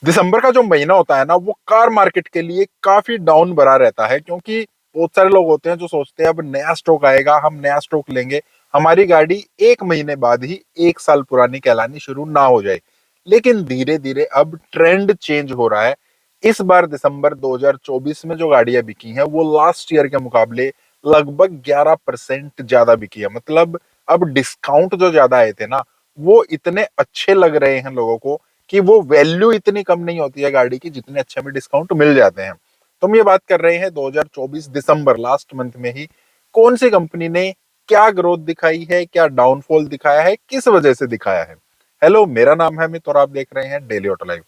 दिसंबर का जो महीना होता है ना, वो कार मार्केट के लिए काफी डाउन भरा रहता है, क्योंकि बहुत सारे लोग होते हैं जो सोचते हैं अब नया स्टॉक आएगा, हम नया स्टॉक लेंगे, हमारी गाड़ी एक महीने बाद ही एक साल पुरानी कहलानी शुरू ना हो जाए। लेकिन धीरे धीरे अब ट्रेंड चेंज हो रहा है। इस बार दिसंबर 2024 में जो गाड़ियां बिकी हैं वो लास्ट ईयर के मुकाबले लगभग 11% ज्यादा बिकी है। मतलब अब डिस्काउंट जो ज्यादा आए थे ना, वो इतने अच्छे लग रहे हैं लोगों को कि वो वैल्यू इतनी कम नहीं होती है गाड़ी की, जितने अच्छे में डिस्काउंट मिल जाते हैं। तो हम ये बात कर रहे हैं 2024 दिसंबर लास्ट मंथ में ही कौन सी कंपनी ने क्या ग्रोथ दिखाई है, क्या डाउनफॉल दिखाया है, किस वजह से दिखाया है। हेलो, मेरा नाम है अमित और आप देख रहे हैं daily auto live.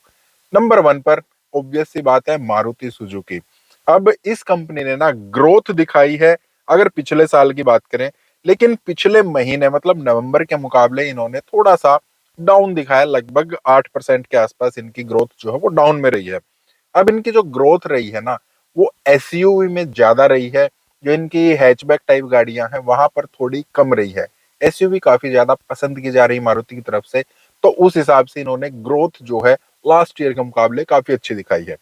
Number one पर ऑब्वियस सी बात है मारुति सुजुकी। अब इस कंपनी ने ना ग्रोथ दिखाई है अगर पिछले साल की बात करें, लेकिन पिछले महीने मतलब नवंबर के मुकाबले इन्होंने थोड़ा सा डाउन दिखाया। लगभग 8% के आसपास इनकी ग्रोथ जो है वो डाउन में रही है। अब इनकी जो ग्रोथ रही है ना, वो एसयूवी में ज्यादा रही है। जो इनकी हैचबैक टाइप गाड़ियां हैं वहां पर थोड़ी कम रही है। एसयूवी काफी ज्यादा पसंद की जा रही मारुति की तरफ से, तो उस हिसाब से इन्होंने ग्रोथ जो है लास्ट ईयर के मुकाबले काफी अच्छी दिखाई है।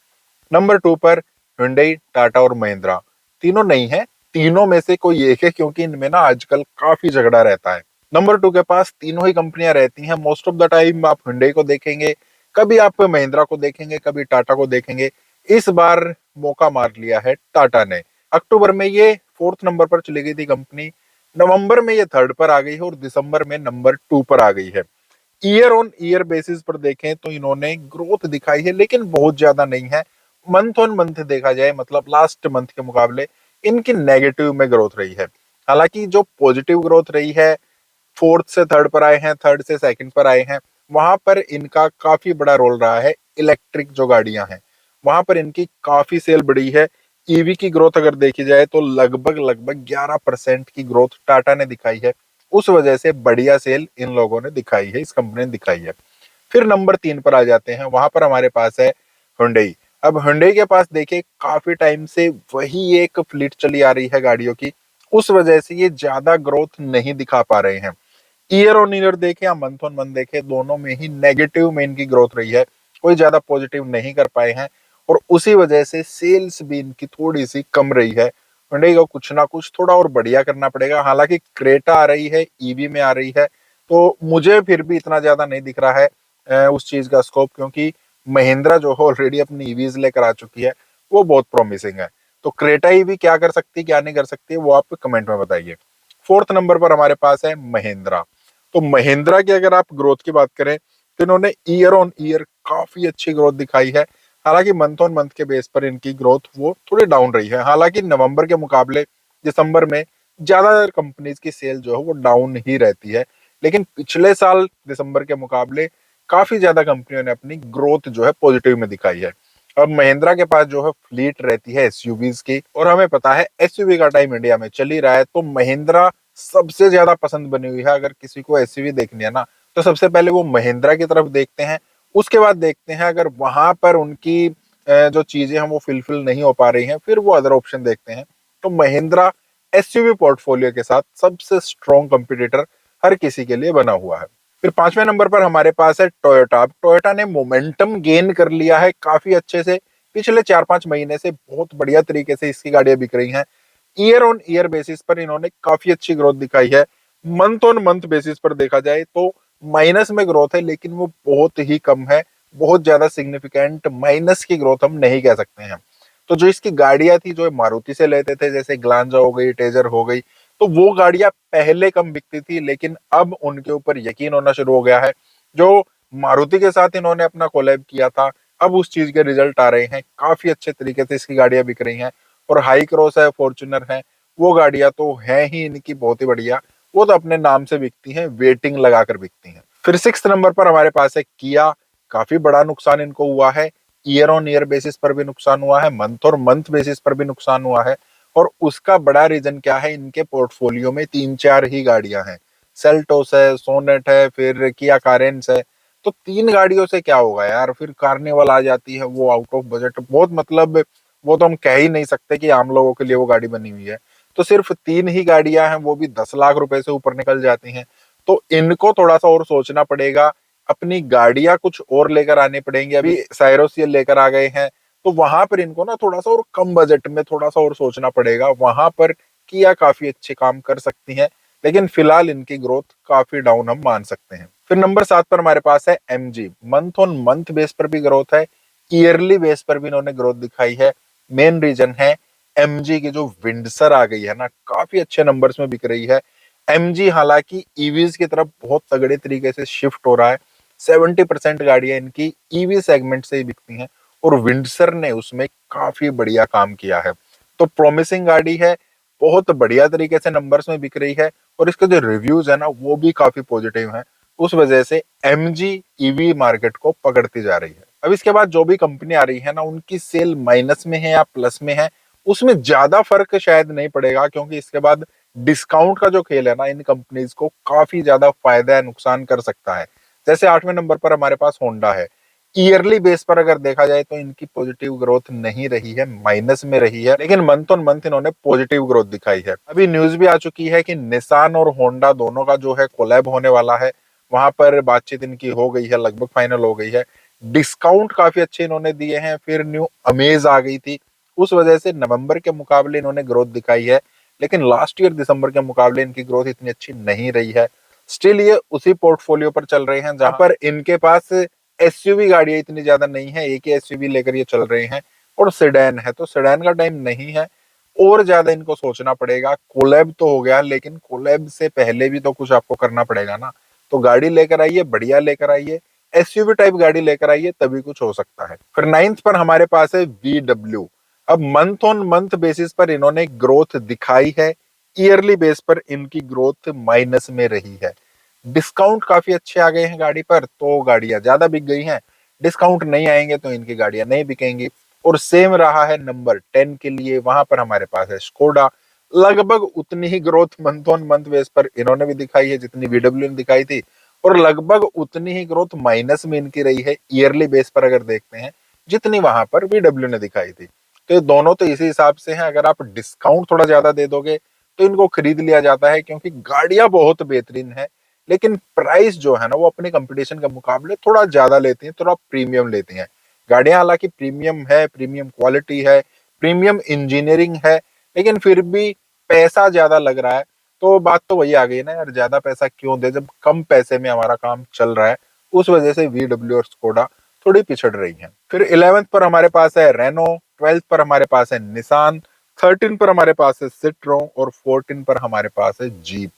नंबर टू पर हुंडई, टाटा और महिंद्रा। तीनों नहीं है, तीनों में से कोई एक है, क्योंकि इनमें ना आजकल काफी झगड़ा रहता है। नंबर टू के पास तीनों ही कंपनियां रहती हैं। मोस्ट ऑफ द टाइम आप हुंडई को देखेंगे, कभी आप महिंद्रा को देखेंगे, कभी टाटा को देखेंगे। इस बार मौका मार लिया है टाटा ने। अक्टूबर में ये फोर्थ नंबर पर चली गई थी कंपनी, नवंबर में ये थर्ड पर आ गई है और दिसंबर में नंबर टू पर आ गई है। ईयर ऑन ईयर बेसिस पर देखें तो इन्होंने ग्रोथ दिखाई है, लेकिन बहुत ज्यादा नहीं है। मंथ ऑन मंथ देखा जाए, मतलब लास्ट मंथ के मुकाबले इनकी नेगेटिव में ग्रोथ रही है। हालांकि जो पॉजिटिव ग्रोथ रही है, फोर्थ से थर्ड पर आए हैं, थर्ड से सेकंड पर आए हैं, वहां पर इनका काफी बड़ा रोल रहा है। इलेक्ट्रिक जो गाड़ियां हैं वहां पर इनकी काफी सेल बढ़ी है। ईवी की ग्रोथ अगर देखी जाए तो लगभग लगभग 11% की ग्रोथ टाटा ने दिखाई है। उस वजह से बढ़िया सेल इन लोगों ने दिखाई है, इस कंपनी ने दिखाई है। फिर नंबर तीन पर आ जाते हैं, वहां पर हमारे पास है हुंडई। अब हुंडई के पास देखिए काफी टाइम से वही एक फ्लीट चली आ रही है गाड़ियों की, उस वजह से ये ज्यादा ग्रोथ नहीं दिखा पा रहे हैं। ईयर ऑन ईयर देखे या मंथ ऑन मंथ देखे, दोनों में ही नेगेटिव में इनकी ग्रोथ रही है। कोई ज्यादा पॉजिटिव नहीं कर पाए हैं और उसी वजह से सेल्स भी इनकी थोड़ी सी कम रही है। हुंडई को कुछ ना कुछ थोड़ा और बढ़िया करना पड़ेगा। हालांकि क्रेटा आ रही है, ईवी में आ रही है, तो मुझे फिर भी इतना ज्यादा नहीं दिख रहा है उस चीज का स्कोप, क्योंकि महिंद्रा जो है ऑलरेडी अपनी ईवीज लेकर आ चुकी है, वो बहुत प्रॉमिसिंग है। तो क्रेटा ईवी क्या कर सकती है क्या नहीं कर सकती, वो आप कमेंट में बताइए। फोर्थ नंबर पर हमारे पास है महिंद्रा। तो महिंद्रा की अगर आप ग्रोथ की बात करें तो इन्होंने ईयर ऑन ईयर काफी अच्छी ग्रोथ दिखाई है। हालांकि मंथ ऑन मंथ के बेस पर इनकी ग्रोथ वो थोड़ी डाउन रही है। हालांकि नवंबर के मुकाबले दिसंबर में ज्यादातर कंपनीज की सेल जो है वो डाउन ही रहती है। लेकिन पिछले साल दिसंबर के मुकाबले काफी ज्यादा कंपनियों ने अपनी ग्रोथ जो है पॉजिटिव में दिखाई है। अब महिंद्रा के पास जो है फ्लीट रहती है एसयूवीज की, और हमें पता है एसयूवी का टाइम इंडिया में चल ही रहा है, तो महिंद्रा सबसे ज्यादा पसंद बनी हुई है। अगर किसी को एसयूवी देखनी है ना, तो सबसे पहले वो महिंद्रा की तरफ देखते हैं। उसके बाद देखते हैं अगर वहां पर उनकी जो चीजें हैं वो फिलफिल नहीं हो पा रही हैं, फिर वो अदर ऑप्शन देखते हैं। तो महिंद्रा एसयूवी पोर्टफोलियो के साथ सबसे स्ट्रॉन्ग कंपटीटर हर किसी के लिए बना हुआ है। फिर पांचवें नंबर पर हमारे पास है टोयोटा। टोयोटा ने मोमेंटम गेन कर लिया है काफी अच्छे से। पिछले 4-5 महीने से बहुत बढ़िया तरीके से इसकी गाड़ियां बिक रही हैं। ईयर ऑन ईयर बेसिस पर इन्होंने काफी अच्छी ग्रोथ दिखाई है। मंथ ऑन मंथ बेसिस पर देखा जाए तो माइनस में ग्रोथ है, लेकिन वो बहुत ही कम है। बहुत ज्यादा सिग्निफिकेंट माइनस की ग्रोथ हम नहीं कह सकते हैं। तो जो इसकी गाड़ियां थी जो मारुति से लेते थे, जैसे ग्लांजा हो गई, टेजर हो गई, तो वो गाड़ियां पहले कम बिकती थी, लेकिन अब उनके ऊपर यकीन होना शुरू हो गया है। जो मारुति के साथ इन्होंने अपना कोलैब किया था, अब उस चीज के रिजल्ट आ रहे हैं। काफी अच्छे तरीके से इसकी गाड़ियां बिक रही हैं। और हाई क्रॉस है, फॉर्च्यूनर है, वो गाड़ियां तो है ही इनकी बहुत ही बढ़िया। वो तो अपने नाम से बिकती हैं, वेटिंग लगाकर बिकती हैं। फिर सिक्स नंबर पर हमारे पास है किया। काफी बड़ा नुकसान इनको हुआ है। ईयर ऑन ईयर बेसिस पर भी नुकसान हुआ है, मंथ और मंथ बेसिस पर भी नुकसान हुआ है। और उसका बड़ा रीजन क्या है, इनके पोर्टफोलियो में 3-4 ही गाड़ियां हैं। सेल्टोस है, सोनेट है, फिर किया कारेंस है। तो तीन गाड़ियों से क्या होगा यार, फिर कार्निवल आ जाती है, वो आउट ऑफ बजट बहुत, मतलब वो तो हम कह ही नहीं सकते कि आम लोगों के लिए वो गाड़ी बनी हुई है। तो सिर्फ तीन ही गाड़ियां हैं, वो भी 10 लाख रुपए से ऊपर निकल जाती हैं। तो इनको थोड़ा सा और सोचना पड़ेगा अपनी गाड़ियां कुछ और लेकर आनी पड़ेंगी। अभी साइरोसियल लेकर आ गए हैं, तो वहां पर इनको ना थोड़ा सा और कम बजट में थोड़ा सा और सोचना पड़ेगा। वहां पर किया काफी अच्छे काम कर सकती है, लेकिन फिलहाल इनकी ग्रोथ काफी डाउन हम मान सकते हैं। फिर नंबर 7 पर हमारे पास है MG. Month on month base पर भी ग्रोथ है, ईयरली बेस पर भी इन्होंने ग्रोथ दिखाई है। मेन रीजन है एमजी की जो विंडसर आ गई है ना, काफी अच्छे नंबर्स में बिक रही है। एमजी हालांकि ईवीज की तरफ बहुत तगड़े तरीके से शिफ्ट हो रहा है। 70% गाड़ियां इनकी ईवी सेगमेंट से ही बिकती हैं, और विंडसर ने उसमें काफी बढ़िया काम किया है। तो प्रॉमिसिंग गाड़ी है, बहुत बढ़िया तरीके से नंबर्स में बिक रही है, और इसके जो रिव्यूज है ना वो भी काफी पॉजिटिव हैं। उस वजह से एमजी ईवी मार्केट को पकड़ती जा रही है। अब इसके बाद जो भी कंपनी आ रही है ना, उनकी सेल माइनस में है या प्लस में है, उसमें ज्यादा फर्क शायद नहीं पड़ेगा, क्योंकि इसके बाद डिस्काउंट का जो खेल है ना, इन कंपनीज को काफी ज्यादा फायदा या नुकसान कर सकता है। जैसे 8वें नंबर पर हमारे पास होंडा है। ईयरली बेस पर अगर देखा जाए तो इनकी पॉजिटिव ग्रोथ नहीं रही है, माइनस में रही है, लेकिन मंथ ऑन मंथ इन्होंने पॉजिटिव ग्रोथ दिखाई है। अभी न्यूज भी आ चुकी है कि निसान और होंडा दोनों का जो है कोलैब होने वाला है। वहां पर बातचीत इनकी हो गई है, लगभग फाइनल हो गई है। डिस्काउंट काफी अच्छे इन्होंने दिए हैं। फिर न्यू अमेज आ गई थी, उस वजह से नवंबर के मुकाबले इन्होंने ग्रोथ दिखाई है, लेकिन लास्ट ईयर दिसंबर के मुकाबले इनकी ग्रोथ इतनी अच्छी नहीं रही है। स्टिल ये उसी पोर्टफोलियो पर चल रहे हैं जहां पर इनके पास एसयूवी गाड़ियां इतनी ज्यादा नहीं है। एक ही एसयूवी लेकर ये चल रहे हैं, और सेडान है, तो सेडान का टाइम नहीं है, और ज्यादा इनको सोचना पड़ेगा। कोलैब तो हो गया, लेकिन कोलैब से पहले भी तो कुछ आपको करना पड़ेगा ना। तो गाड़ी लेकर आइए, बढ़िया लेकर आइए, एसयूवी टाइप गाड़ी लेकर आइए, तभी कुछ हो सकता है। फिर 9th पर हमारे पास है VW। अब मंथ ऑन मंथ बेसिस पर इन्होंने ग्रोथ दिखाई है, ईयरली बेस पर इनकी ग्रोथ माइनस में रही है। डिस्काउंट काफी अच्छे आ गए हैं गाड़ी पर, तो गाड़ियां ज्यादा बिक गई हैं। डिस्काउंट नहीं आएंगे तो इनकी गाड़ियां नहीं बिकेंगी। और सेम रहा है नंबर 10 के लिए, वहां पर हमारे पास है स्कोडा। लगभग उतनी ही growth month on month base पर इन्होंने भी दिखाई है जितनी VW ने दिखाई थी, और लगभग उतनी ही ग्रोथ माइनस में इनकी रही है ईयरली बेस पर अगर देखते हैं, जितनी वहां पर VW ने दिखाई थी। तो ये दोनों तो इसी हिसाब से हैं। अगर आप डिस्काउंट थोड़ा ज्यादा दे दोगे तो इनको खरीद लिया जाता है, क्योंकि गाड़ियां बहुत बेहतरीन है, लेकिन प्राइस जो है ना वो अपने कंपटीशन के मुकाबले थोड़ा ज्यादा लेती हैं, थोड़ा प्रीमियम लेती हैं। गाड़ियां हालांकि प्रीमियम है, प्रीमियम क्वालिटी है, प्रीमियम इंजीनियरिंग है, लेकिन फिर भी पैसा ज्यादा लग रहा है। तो बात तो वही आ गई ना यार, ज्यादा पैसा क्यों दे जब कम पैसे में हमारा काम चल रहा है। उस वजह से VW और स्कोडा थोड़ी पिछड़ रही हैं। फिर 11th पर हमारे पास है रेनो, 12th पर हमारे पास है निसान, 13 पर हमारे पास है सिट्रोन, और 14 पर हमारे पास है जीप।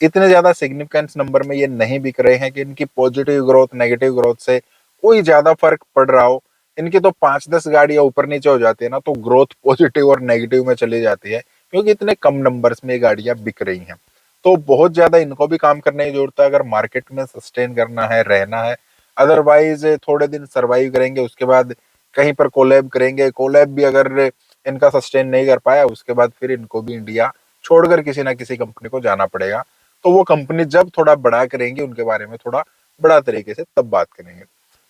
इतने ज्यादा सिग्निफिकेंस नंबर में ये नहीं बिक रहे हैं कि इनकी पॉजिटिव ग्रोथ नेगेटिव ग्रोथ से कोई ज्यादा फर्क पड़ रहा हो। इनकी तो 5-10 गाड़ियां ऊपर नीचे हो जाती है ना, तो ग्रोथ पॉजिटिव और नेगेटिव में चली जाती है, क्योंकि इतने कम नंबर्स में ये गाड़ियां बिक रही हैं। तो बहुत ज्यादा इनको भी काम करने की जरूरत है अगर मार्केट में सस्टेन करना है, रहना है। अदरवाइज थोड़े दिन सरवाइव करेंगे, उसके बाद कहीं पर कोलैब करेंगे। कोलैब भी अगर इनका सस्टेन नहीं कर पाया, उसके बाद फिर इनको भी इंडिया छोड़कर किसी ना किसी कंपनी को जाना पड़ेगा। तो वो कंपनी जब थोड़ा बड़ा करेंगे, उनके बारे में थोड़ा बड़ा तरीके से तब बात करेंगे।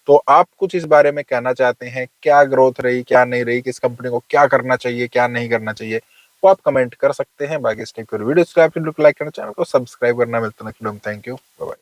तो आप कुछ इस बारे में कहना चाहते हैं, क्या ग्रोथ रही, क्या नहीं रही, किस कंपनी को क्या करना चाहिए, क्या नहीं करना चाहिए, वो आप कमेंट कर सकते हैं। बाकी स्टेक वीडियो लाइक करना, चैनल को सब्सक्राइब करना। मिलते हैं, थैंक यू, बाय बाय।